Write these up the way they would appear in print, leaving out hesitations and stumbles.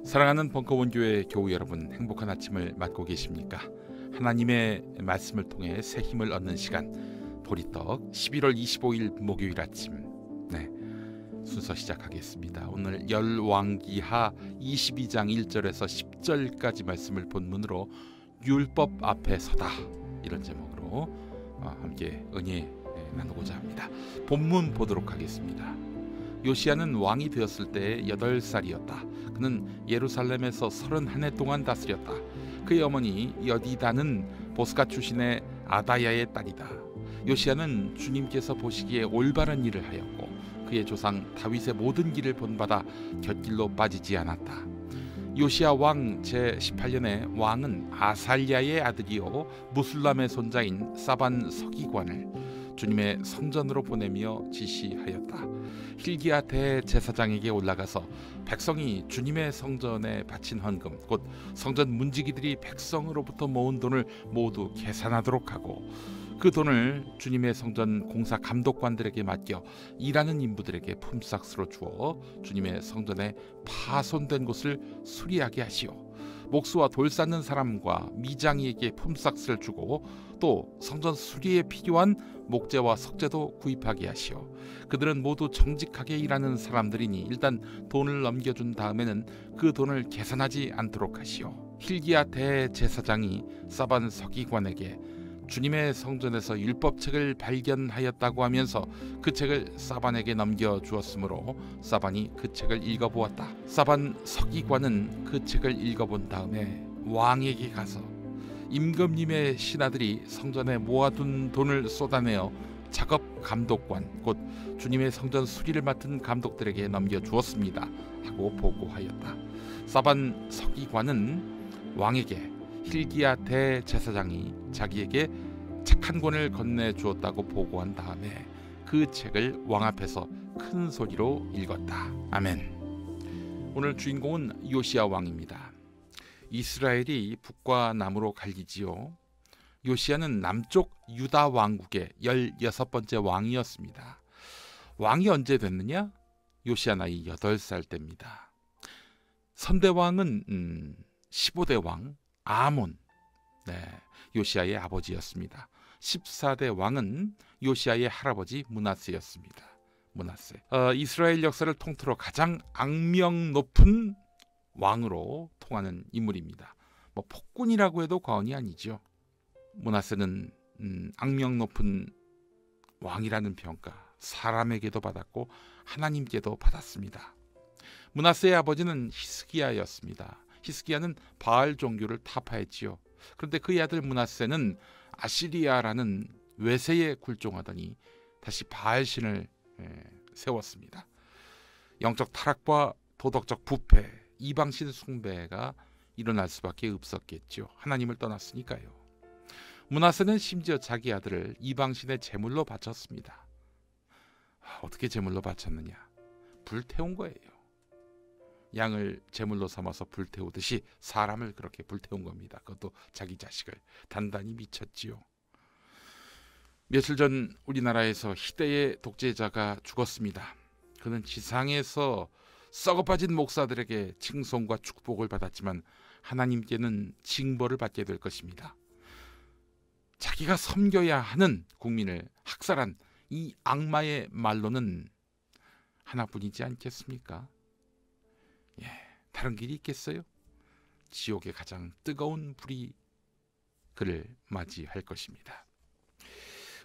사랑하는 벙커원교회 교우 여러분, 행복한 아침을 맞고 계십니까? 하나님의 말씀을 통해 새 힘을 얻는 시간, 보리떡 11월 25일 목요일 아침, 순서 시작하겠습니다. 오늘 열왕기하 22장 1절에서 10절까지 말씀을 본문으로 율법 앞에 서다, 이런 제목으로 함께 은혜 나누고자 합니다. 본문 보도록 하겠습니다. 요시야는 왕이 되었을 때 8살이었다. 그는 예루살렘에서 31해 동안 다스렸다. 그의 어머니 여디다는 보스가 출신의 아다야의 딸이다. 요시야는 주님께서 보시기에 올바른 일을 하였고 그의 조상 다윗의 모든 길을 본받아 곁길로 빠지지 않았다. 요시야 왕 제18년에 왕은 아살랴의 아들이요 무술람의 손자인 사반 서기관을 주님의 성전으로 보내며 지시하였다. hil기야 대제사장에게 올라가서 백성이 주님의 성전에 바친 헌금, 곧 성전 문지기들이 백성으로부터 모은 돈을 모두 계산하도록 하고 그 돈을 주님의 성전 공사 감독관들에게 맡겨 일하는 인부들에게 품삯으로 주어 주님의 성전에 파손된 곳을 수리하게 하시오. 목수와 돌 쌓는 사람과 미장이에게 품삯을 주고 또 성전 수리에 필요한 목재와 석재도 구입하게 하시오. 그들은 모두 정직하게 일하는 사람들이니 일단 돈을 넘겨준 다음에는 그 돈을 계산하지 않도록 하시오. hil기야 대제사장이 사반 서기관에게 주님의 성전에서 율법책을 발견하였다고 하면서 그 책을 사반에게 넘겨주었으므로 사반이 그 책을 읽어보았다. 사반 서기관은 그 책을 읽어본 다음에 왕에게 가서 임금님의 신하들이 성전에 모아둔 돈을 쏟아내어 작업 감독관, 곧 주님의 성전 수리를 맡은 감독들에게 넘겨주었습니다 하고 보고하였다. 사반 서기관은 왕에게 hil기야 대제사장이 자기에게 책 한 권을 건네주었다고 보고한 다음에 그 책을 왕 앞에서 큰 소리로 읽었다. 아멘. 오늘 주인공은 요시야 왕입니다. 이스라엘이 북과 남으로 갈리지요. 요시야는 남쪽 유다 왕국의 16번째 왕이었습니다. 왕이 언제 됐느냐? 요시야 나이 8살 때입니다. 선대왕은 15대 왕 아몬, 요시야의 아버지였습니다. 14대 왕은 요시야의 할아버지 므낫세였습니다. 므낫세. 이스라엘 역사를 통틀어 가장 악명 높은 왕으로 통하는 인물입니다. 폭군이라고 해도 과언이 아니죠. 므낫세는 악명 높은 왕이라는 평가 사람에게도 받았고 하나님께도 받았습니다. 므낫세의 아버지는 히스기야였습니다. 히스기야는 바알 종교를 타파했지요. 그런데 그의 아들 므낫세는 아시리아라는 외세에 굴종하더니 다시 바알신을 세웠습니다. 영적 타락과 도덕적 부패, 이방신 숭배가 일어날 수밖에 없었겠죠. 하나님을 떠났으니까요. 므낫세는 심지어 자기 아들을 이방신의 제물로 바쳤습니다. 어떻게 제물로 바쳤느냐? 불태운 거예요. 양을 제물로 삼아서 불태우듯이 사람을 그렇게 불태운 겁니다. 그것도 자기 자식을. 단단히 미쳤지요. 며칠 전 우리나라에서 희대의 독재자가 죽었습니다. 그는 지상에서 썩어빠진 목사들에게 칭송과 축복을 받았지만 하나님께는 징벌을 받게 될 것입니다. 자기가 섬겨야 하는 국민을 학살한 이 악마의 말로는 하나뿐이지 않겠습니까? 다른 길이 있겠어요? 지옥의 가장 뜨거운 불이 그를 맞이할 것입니다.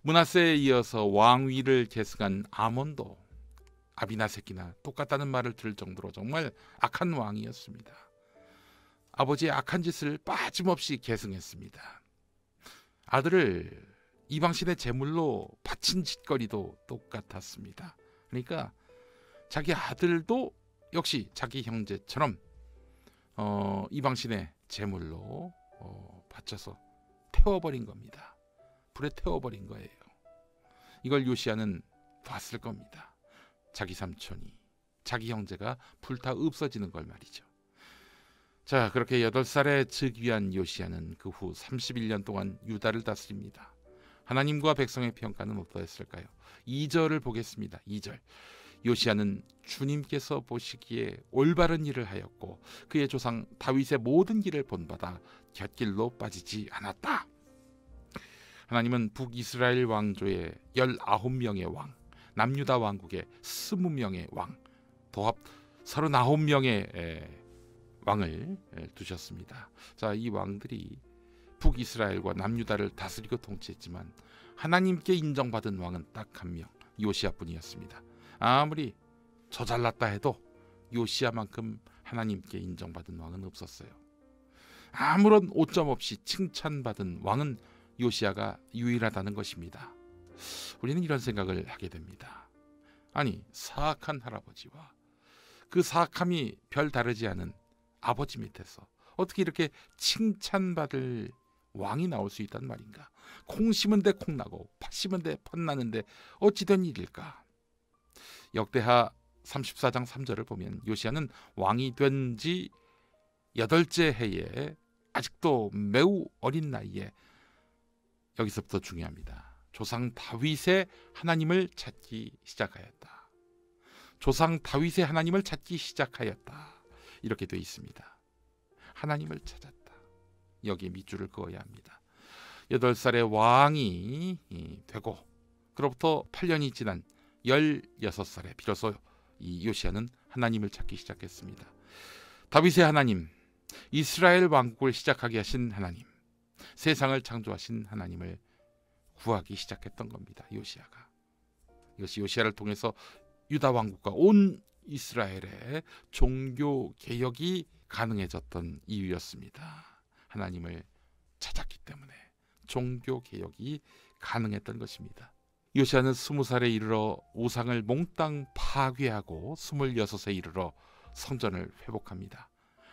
므낫세에 이어서 왕위를 계승한 아몬도 아비나 새끼나 똑같다는 말을 들을 정도로 정말 악한 왕이었습니다. 아버지의 악한 짓을 빠짐없이 계승했습니다. 아들을 이방신의 제물로 바친 짓거리도 똑같았습니다. 그러니까 자기 아들도 역시 자기 형제처럼 이방신의 제물로 바쳐서 태워버린 겁니다. 불에 태워버린 거예요. 이걸 요시야는 봤을 겁니다. 자기 삼촌이, 자기 형제가 불타 없어지는 걸 말이죠. 자, 그렇게 8살에 즉위한 요시야는 그 후 31년 동안 유다를 다스립니다. 하나님과 백성의 평가는 어떠했을까요? 2절을 보겠습니다. 2절. 요시야는 주님께서 보시기에 올바른 일을 하였고 그의 조상 다윗의 모든 길을 본받아 곁길로 빠지지 않았다. 하나님은 북이스라엘 왕조의 19명의 왕, 남유다 왕국의 20명의 왕, 도합 39명의 왕을 두셨습니다. 자, 이 왕들이 북이스라엘과 남유다를 다스리고 통치했지만 하나님께 인정받은 왕은 딱 한 명, 요시야뿐이었습니다. 아무리 저 잘났다 해도 요시야만큼 하나님께 인정받은 왕은 없었어요. 아무런 오점 없이 칭찬받은 왕은 요시야가 유일하다는 것입니다. 우리는 이런 생각을 하게 됩니다. 아니, 사악한 할아버지와 그 사악함이 별 다르지 않은 아버지 밑에서 어떻게 이렇게 칭찬받을 왕이 나올 수 있단 말인가? 콩 심은 데 콩 나고 팥 심은 데 팥 나는데 어찌 된 일일까? 역대하 34장 3절을 보면 요시야는 왕이 된 지 8째 해에 아직도 매우 어린 나이에, 여기서부터 중요합니다. 조상 다윗의 하나님을 찾기 시작하였다. 조상 다윗의 하나님을 찾기 시작하였다. 이렇게 되어 있습니다. 하나님을 찾았다. 여기에 밑줄을 그어야 합니다. 8살의 왕이 되고 그로부터 8년이 지난 16살에 비로소 이 요시야는 하나님을 찾기 시작했습니다. 다윗의 하나님, 이스라엘 왕국을 시작하게 하신 하나님, 세상을 창조하신 하나님을 구하기 시작했던 겁니다. 요시야가. 이것이 요시야를 통해서 유다 왕국과 온 이스라엘의 종교 개혁이 가능해졌던 이유였습니다. 하나님을 찾았기 때문에 종교 개혁이 가능했던 것입니다. 요시야는 20살에 이르러 우상을 몽땅 파괴하고 26에 이르러 성전을 회복합니다.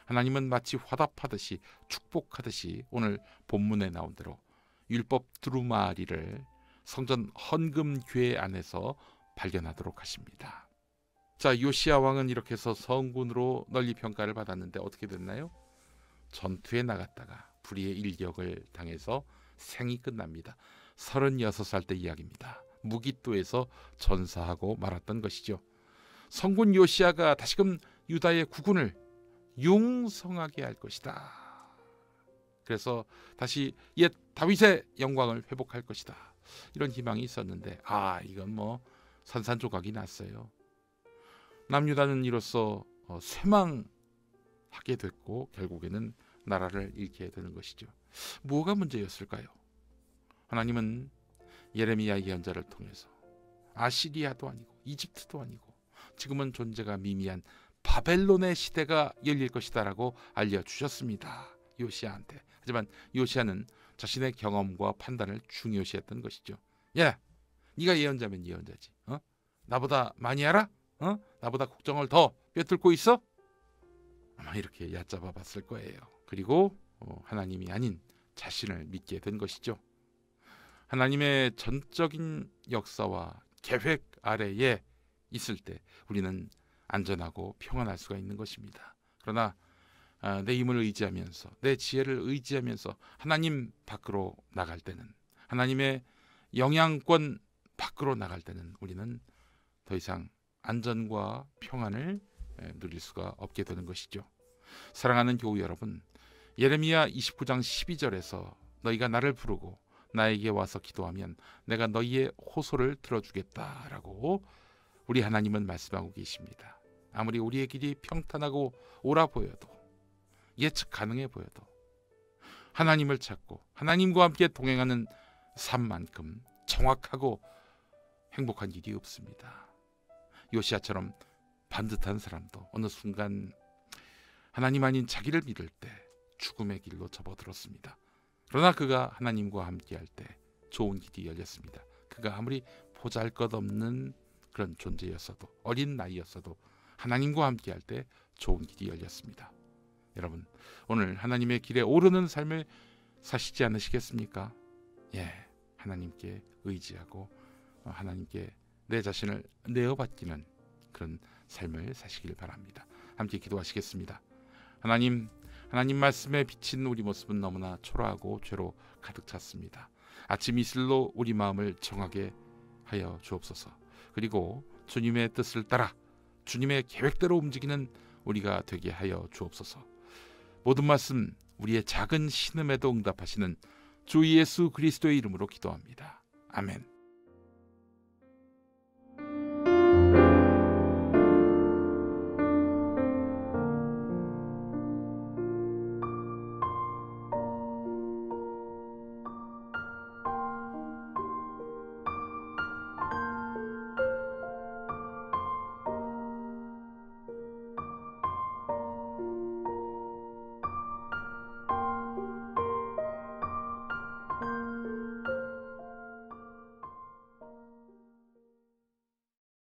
하나님은 마치 화답하듯이 축복하듯이 오늘 본문에 나온 대로 율법 두루마리를 성전 헌금궤 안에서 발견하도록 하십니다. 자, 요시야 왕은 이렇게 해서 성군으로 널리 평가를 받았는데 어떻게 됐나요? 전투에 나갔다가 불의의 일격을 당해서 생이 끝납니다. 36살 때 이야기입니다. 무기또에서 전사하고 말았던 것이죠. 성군 요시야가 다시금 유다의 국군을 융성하게 할 것이다. 그래서 다시 옛 다윗의 영광을 회복할 것이다. 이런 희망이 있었는데 이건 뭐 산산조각이 났어요. 남유다는 이로써 쇠망하게 됐고 결국에는 나라를 잃게 되는 것이죠. 뭐가 문제였을까요? 하나님은 예레미야 예언자를 통해서 아시리아도 아니고 이집트도 아니고 지금은 존재가 미미한 바벨론의 시대가 열릴 것이다 라고 알려주셨습니다. 요시야한테. 하지만 요시야는 자신의 경험과 판단을 중요시했던 것이죠. 야, 네가 예언자면 예언자지. 나보다 많이 알아? 나보다 국정을 더 꿰뚫고 있어? 아마 이렇게 얕잡아 봤을 거예요. 그리고 하나님이 아닌 자신을 믿게 된 것이죠. 하나님의 전적인 역사와 계획 아래에 있을 때 우리는 안전하고 평안할 수가 있는 것입니다. 그러나 내 힘을 의지하면서 내 지혜를 의지하면서 하나님 밖으로 나갈 때는, 하나님의 영향권 밖으로 나갈 때는 우리는 더 이상 안전과 평안을 누릴 수가 없게 되는 것이죠. 사랑하는 교우 여러분, 예레미야 29장 12절에서 너희가 나를 부르고 나에게 와서 기도하면 내가 너희의 호소를 들어주겠다라고 우리 하나님은 말씀하고 계십니다. 아무리 우리의 길이 평탄하고 옳아 보여도, 예측 가능해 보여도 하나님을 찾고 하나님과 함께 동행하는 삶만큼 정확하고 행복한 길이 없습니다. 요시야처럼 반듯한 사람도 어느 순간 하나님 아닌 자기를 믿을 때 죽음의 길로 접어들었습니다. 그러나 그가 하나님과 함께할 때 좋은 길이 열렸습니다. 그가 아무리 보잘것없는 그런 존재였어도, 어린 나이였어도 하나님과 함께할 때 좋은 길이 열렸습니다. 여러분, 오늘 하나님의 길에 오르는 삶을 사시지 않으시겠습니까? 예, 하나님께 의지하고 하나님께 내 자신을 내어받기는 그런 삶을 사시길 바랍니다. 함께 기도하시겠습니다. 하나님 말씀에 비친 우리 모습은 너무나 초라하고 죄로 가득 찼습니다. 아침 이슬로 우리 마음을 정하게 하여 주옵소서. 그리고 주님의 뜻을 따라 주님의 계획대로 움직이는 우리가 되게 하여 주옵소서. 모든 말씀 우리의 작은 신음에도 응답하시는 주 예수 그리스도의 이름으로 기도합니다. 아멘.